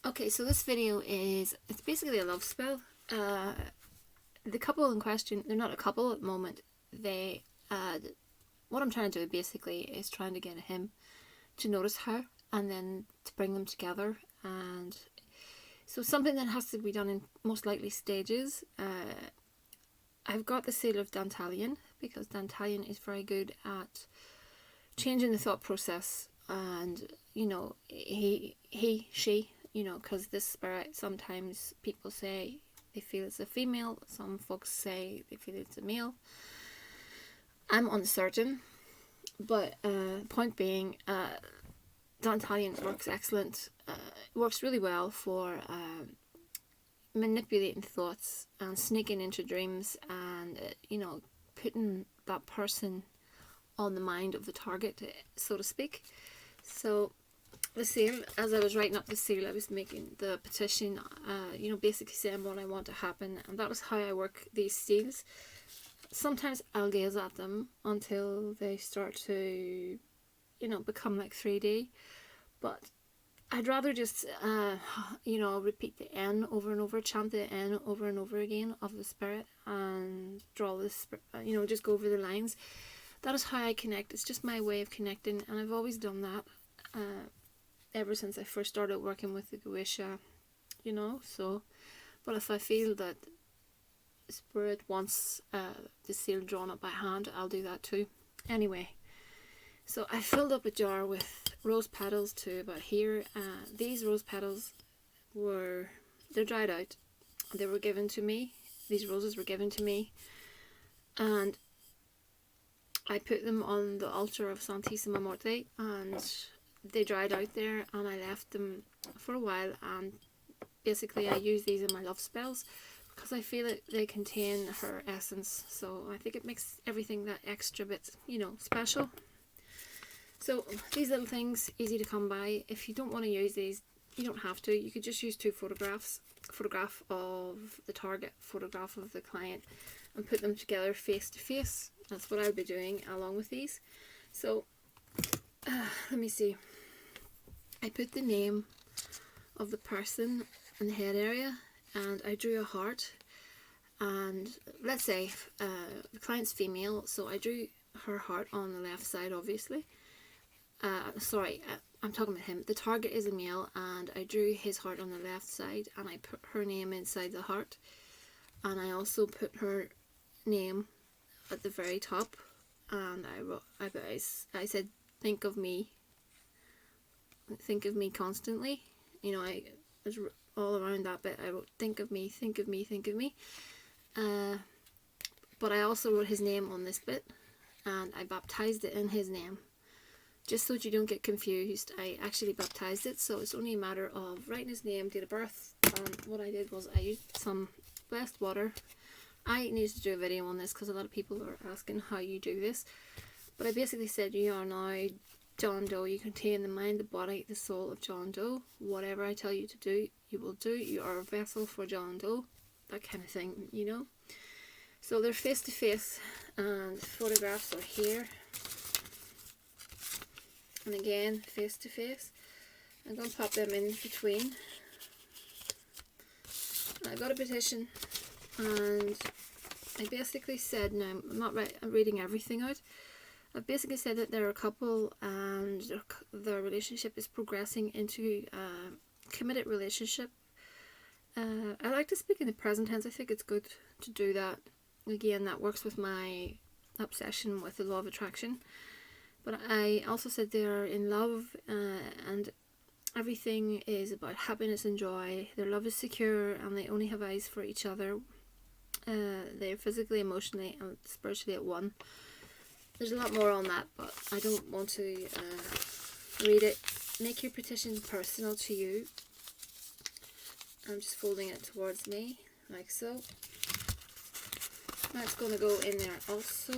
Okay, so this video it's basically a love spell. The couple in question, they're not a couple at the moment. What I'm trying to do basically is trying to get him to notice her and then to bring them together. And so something that has to be done in most likely stages. I've got the seal of Dantalion because Dantalion is very good at changing the thought process, and she, because this spirit, sometimes people say they feel it's a female, some folks say they feel it's a male. I'm uncertain, but point being, Dantalion works excellent. Works really well for manipulating thoughts and sneaking into dreams, and putting that person on the mind of the target, so to speak. So the seal, as I was writing up the seal, I was making the petition, basically saying what I want to happen, and that is how I work these seals. Sometimes I'll gaze at them until they start to, become like 3D, but I'd rather just, repeat the N over and over, chant the N over and over again of the spirit, and draw this, just go over the lines. That is how I connect. It's just my way of connecting, and I've always done that ever since I first started working with the Goetia, so. But if I feel that the spirit wants the seal drawn up by hand, I'll do that too. Anyway, so I filled up a jar with rose petals to about here. These rose petals they're dried out. They were given to me. These roses were given to me, and I put them on the altar of Santissima Morte, and they dried out there, and I left them for a while, and basically I use these in my love spells because I feel that they contain her essence, so I think it makes everything that extra bit, special. So these little things, easy to come by. If you don't want to use these, you don't have to. You could just use two photographs, photograph of the target, photograph of the client, and put them together face to face. That's what I'll be doing along with these. So let me see. I put the name of the person in the head area, and I drew a heart. And let's say the client's female, so I drew her heart on the left side, obviously. I'm talking about him. The target is a male, and I drew his heart on the left side, and I put her name inside the heart, and I also put her name at the very top, and I said, think of me constantly. I was all around that bit. I wrote, think of me, think of me, think of me. But I also wrote his name on this bit, and I baptized it in his name. Just so that you don't get confused, I actually baptized it, so it's only a matter of writing his name, date of birth, and what I did was I used some blessed water. I need to do a video on this because a lot of people are asking how you do this, but I basically said, you are now John Doe. You contain the mind, the body, the soul of John Doe. Whatever I tell you to do, you will do. You are a vessel for John Doe, that kind of thing, So they're face to face, and photographs are here. And again, face to face. I'm going to pop them in between. I got a petition, and I basically said, now I'm not reading everything out. I basically said that they're a couple, and their relationship is progressing into a committed relationship. I like to speak in the present tense. I think it's good to do that. Again, that works with my obsession with the law of attraction. But I also said they're in love, and everything is about happiness and joy. Their love is secure, and they only have eyes for each other. They're physically, emotionally, and spiritually at one. There's a lot more on that, but I don't want to read it. Make your petition personal to you. I'm just folding it towards me, like so. That's going to go in there also.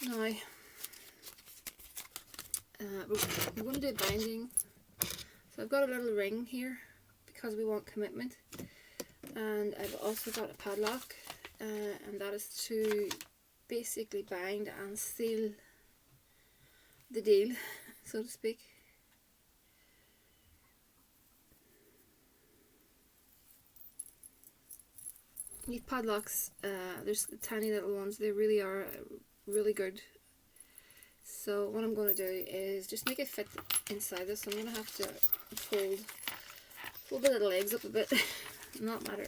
Now, we're going to do binding. So I've got a little ring here because we want commitment, and I've also got a padlock, and that is to basically bind and seal the deal, so to speak. These padlocks, there's the tiny little ones, they really are really good. So what I'm going to do is just make it fit inside this. I'm going to have to fold the little legs up a bit, not matter.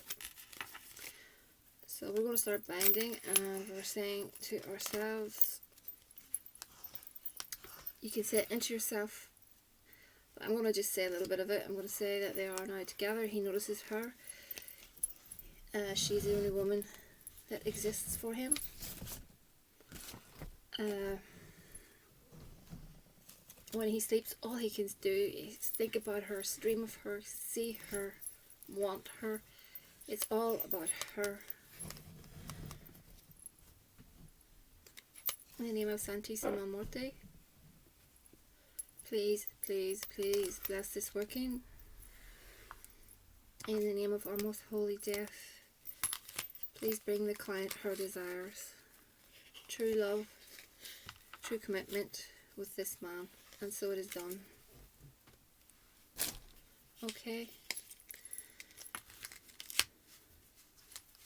So we're going to start binding, and we're saying to ourselves, you can say it into yourself, but I'm going to just say a little bit of it. I'm going to say that they are now together. He notices her. She's the only woman that exists for him. When he sleeps, all he can do is think about her, dream of her, see her, want her. It's all about her. In the name of Santissima Morte, please, please, please bless this working. In the name of our most holy death, please bring the client her desires. True love, true commitment with this man. And so it is done. Okay.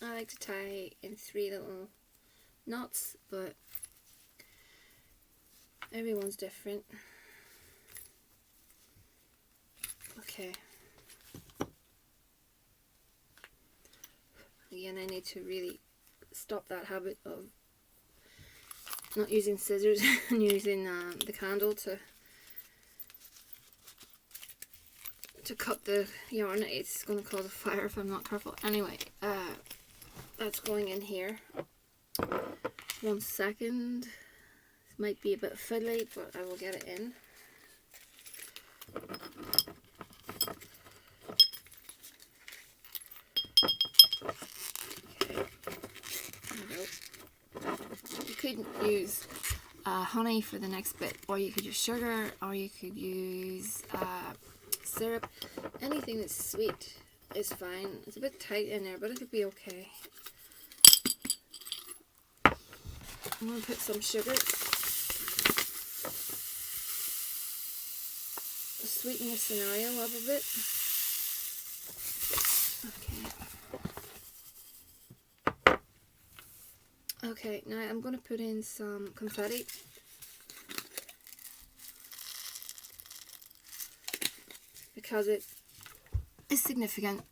I like to tie in 3 little knots, but everyone's different. Okay. Again, I need to really stop that habit of not using scissors and using the candle to cut the yarn. It's going to cause a fire if I'm not careful. Anyway, that's going in here. 1 second. This might be a bit fiddly, but I will get it in. Okay. There we go. You could use honey for the next bit, or you could use sugar, or you could use syrup. Anything that's sweet is fine. It's a bit tight in there, but it'll be okay. I'm going to put some sugar. Sweeten the scenario up a bit. Okay. Okay, now I'm going to put in some confetti. Because it is significant.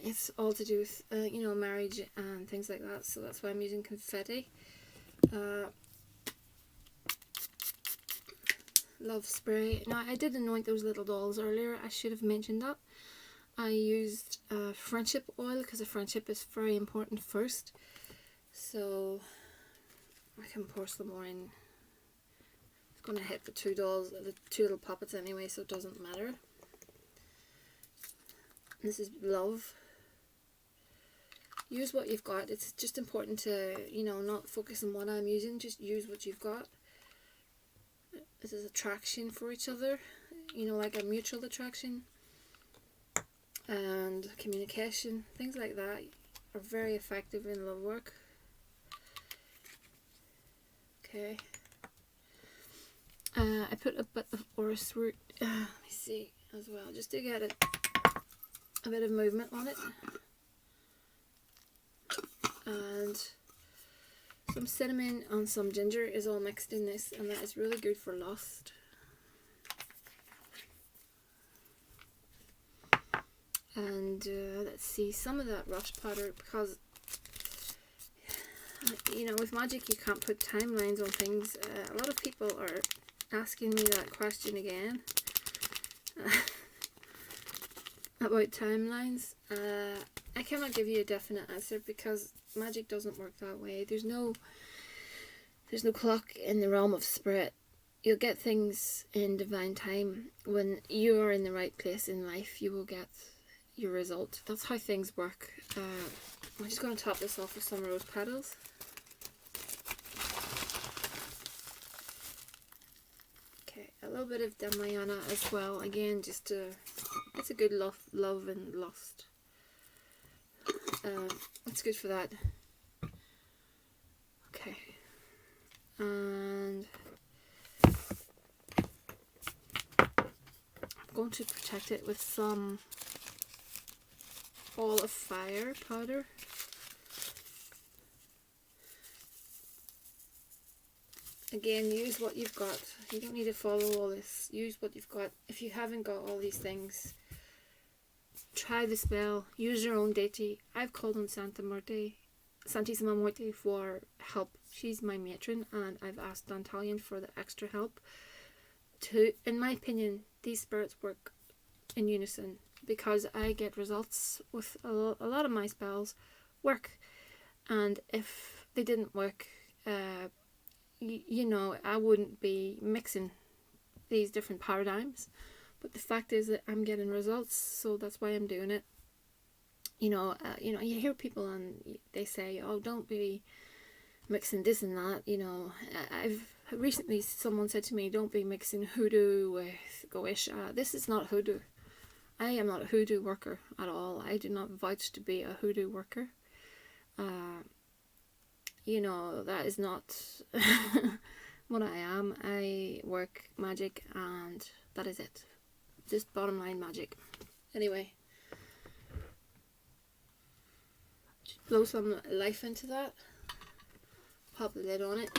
It's all to do with, you know, marriage and things like that. So that's why I'm using confetti. Love spray. Now, I did anoint those little dolls earlier. I should have mentioned that. I used friendship oil because the friendship is very important first. So I can pour some more in. It's going to hit the 2 dolls, the 2 little puppets anyway, so it doesn't matter. This is love. Use what you've got. It's just important to, you know, not focus on what I'm using. Just use what you've got. This is attraction for each other. You know, like a mutual attraction. And communication. Things like that are very effective in love work. Okay. I put a bit of orris root, let me see, as well, just to get a bit of movement on it. And some cinnamon and some ginger is all mixed in this, and that is really good for lust. And let's see, some of that rush powder, because you know, with magic you can't put timelines on things. A lot of people are asking me that question again about timelines. I cannot give you a definite answer because magic doesn't work that way. There's no clock in the realm of spirit. You'll get things in divine time. When you are in the right place in life, you will get your result. That's how things work. I'm just going to top this off with some rose petals. Okay, a little bit of Damayana as well. Again, just to, it's a good love and lust. It's good for that. Okay, and going to protect it with some ball of fire powder. Again, use what you've got. You don't need to follow all this. Use what you've got. If you haven't got all these things, try the spell. Use your own deity. I've called on Santissima Muerte for help. She's my matron, and I've asked Dantalion for the extra help. In my opinion, these spirits work in unison, because I get results with a lot of my spells work, and if they didn't work, you know, I wouldn't be mixing these different paradigms. But the fact is that I'm getting results, so that's why I'm doing it. You know, you hear people and they say, "Oh, don't be mixing this and that." You know, I've recently someone said to me, "Don't be mixing hoodoo with Goetia." This is not hoodoo. I am not a hoodoo worker at all. I do not vouch to be a hoodoo worker. You know, that is not what I am. I work magic, and that is it. Just bottom line magic. Anyway, just blow some life into that. Pop the lid on it.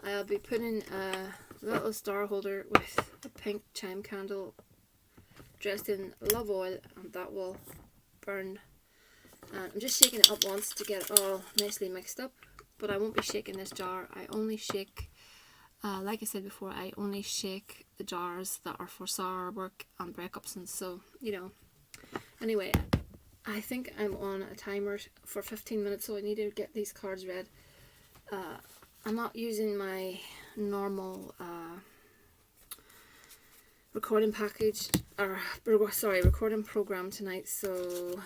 I'll be putting a little star holder with a pink chime candle dressed in love oil, and that will burn. And I'm just shaking it up once to get it all nicely mixed up, but I won't be shaking this jar. I only shake, like I said before, I only shake the jars that are for sour work and breakups, and so, you know. Anyway, I think I'm on a timer for 15 minutes, so I need to get these cards read. I'm not using my normal recording package, or sorry, recording program tonight, so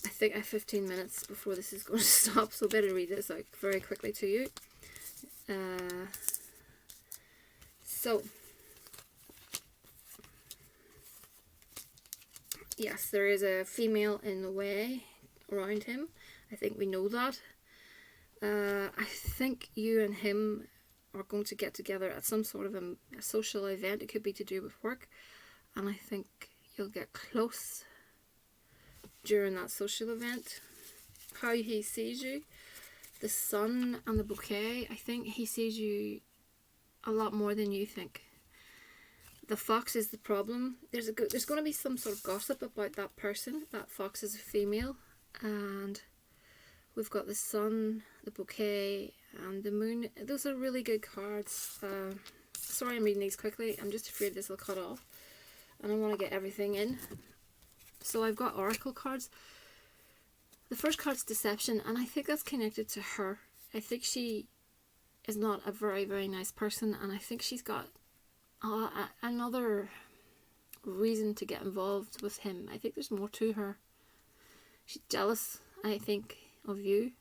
I think I have 15 minutes before this is going to stop, so better read this out very quickly to you. So, yes, there is a female in the way around him. I think we know that. I think you and him are going to get together at some sort of a social event. It could be to do with work, and I think you'll get close during that social event. How he sees you, the sun and the bouquet, I think he sees you a lot more than you think. The fox is the problem. There's going to be some sort of gossip about that person. That fox is a female, and we've got the sun, the bouquet, and the moon. Those are really good cards. Sorry I'm reading these quickly. I'm just afraid this will cut off, and I want to get everything in. So I've got oracle cards. The first card's deception, and I think that's connected to her. I think she is not a very, very nice person, and I think she's got another reason to get involved with him. I think there's more to her. She's jealous, I think, of you.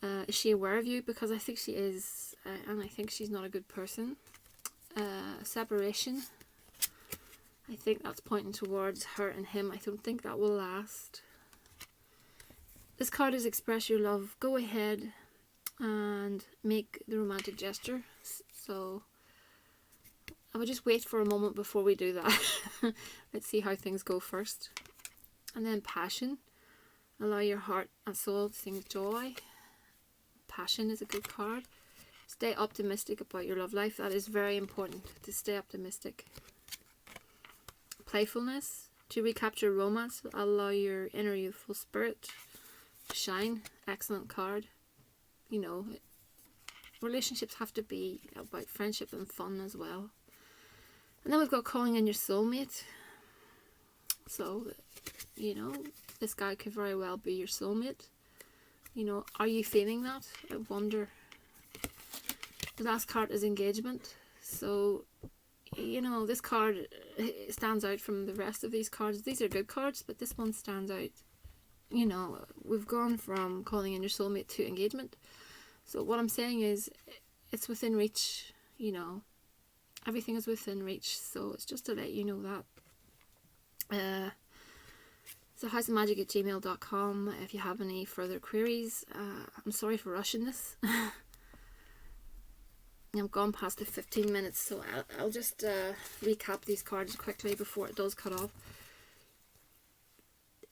Is she aware of you? Because I think she is, and I think she's not a good person. Separation. I think that's pointing towards her and him. I don't think that will last. This card is express your love. Go ahead and make the romantic gesture. So I would just wait for a moment before we do that. Let's see how things go first. And then passion. Allow your heart and soul to sing joy. Passion is a good card. Stay optimistic about your love life. That is very important, to stay optimistic. Playfulness. To recapture romance, allow your inner youthful spirit to shine. Excellent card. You know, relationships have to be about friendship and fun as well. And then we've got calling in your soulmate. So, you know, this guy could very well be your soulmate. You know, are you feeling that? I wonder. The last card is engagement. So, you know, this card stands out from the rest of these cards. These are good cards, but this one stands out. You know, we've gone from calling in your soulmate to engagement. So what I'm saying is, it's within reach, you know. Everything is within reach. So it's just to let you know that. So thehouseofmagick@gmail.com if you have any further queries. I'm sorry for rushing this. I've gone past the 15 minutes, so I'll just recap these cards quickly before it does cut off.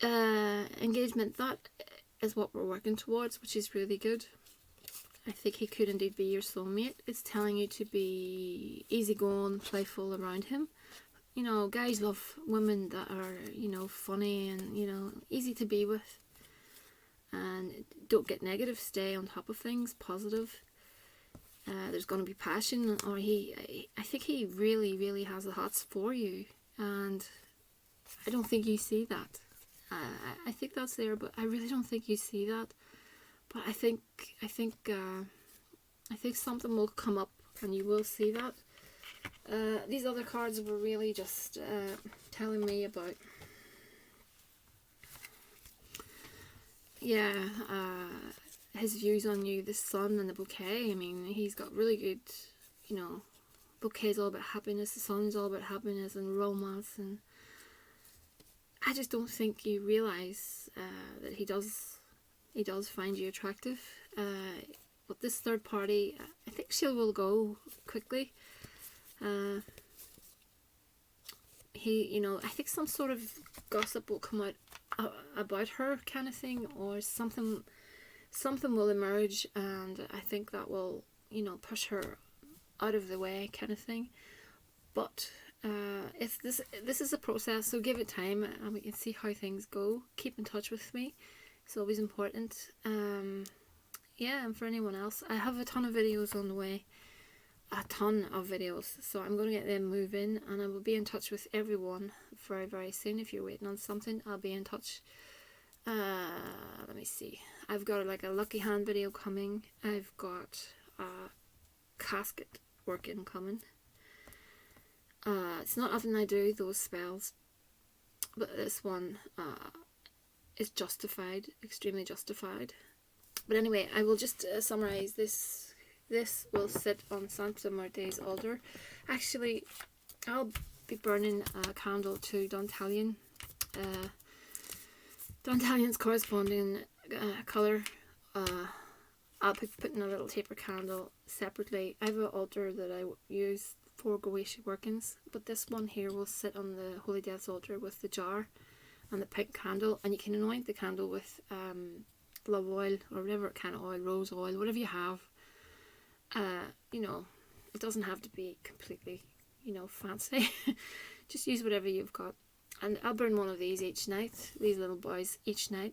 Engagement, that is what we're working towards, which is really good. I think he could indeed be your soulmate. It's telling you to be easygoing, playful around him. You know, guys love women that are, you know, funny and, you know, easy to be with. And don't get negative, stay on top of things, positive. There's going to be passion, or I think he really, really has the hots for you, and I don't think you see that. I think that's there, but I really don't think you see that. But I think something will come up, and you will see that. These other cards were really just telling me about, his views on you, the sun and the bouquet. I mean, he's got really good, you know, bouquet's all about happiness, the sun's all about happiness and romance, and I just don't think you realise that he does find you attractive. But this third party, I think she will go quickly. You know, I think some sort of gossip will come out about her, kind of thing, or something will emerge, and I think that will, you know, push her out of the way, kind of thing. But it's this is a process, so give it time, and we can see how things go. Keep in touch with me, it's always important. Yeah, and for anyone else, I have a ton of videos on the way, so I'm going to get them moving, and I will be in touch with everyone very, very soon. If you're waiting on something, I'll be in touch. Let me see, I've got like a lucky hand video coming, I've got a casket working coming. It's not often I do those spells, but this one is justified, extremely justified. But anyway, I will just summarise this. This will sit on Santa Marte's altar. Actually, I'll be burning a candle to Dantalion. Dantalion's corresponding colour. I'll be putting a little taper candle separately. I have an altar that I use for Goetia workings, but this one here will sit on the Holy Death's altar with the jar and the pink candle, and you can anoint the candle with love oil or whatever kind of oil, rose oil, whatever you have. You know, it doesn't have to be completely, you know, fancy. Just use whatever you've got. And I'll burn one of these each night, these little boys each night,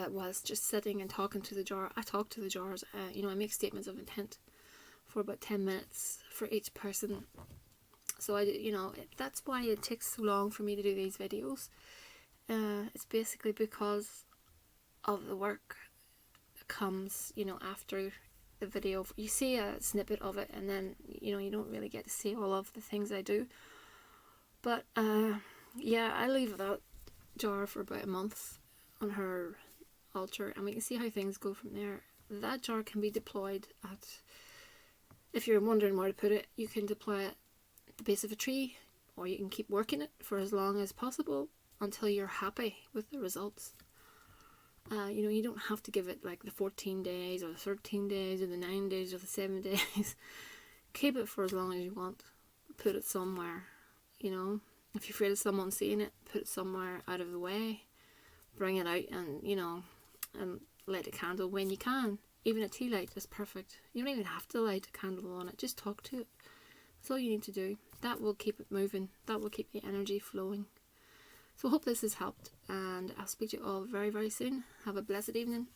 whilst just sitting and talking to the jar. I talk to the jars, you know, I make statements of intent for about 10 minutes for each person. So you know, that's why it takes so long for me to do these videos. It's basically because of the work that comes, you know, after the video. You see a snippet of it, and then, you know, you don't really get to see all of the things I do. But yeah, I leave that jar for about a month on her altar, and we can see how things go from there. That jar can be deployed at, if you're wondering where to put it, you can deploy it at the base of a tree, or you can keep working it for as long as possible until you're happy with the results. You know, you don't have to give it like the 14 days or the 13 days or the 9 days or the 7 days. Keep it for as long as you want. Put it somewhere, you know. If you're afraid of someone seeing it, put it somewhere out of the way. Bring it out and, you know, and light a candle when you can. Even a tea light is perfect. You don't even have to light a candle on it. Just talk to it. That's all you need to do. That will keep it moving. That will keep the energy flowing. So I hope this has helped, and I'll speak to you all very, very soon. Have a blessed evening.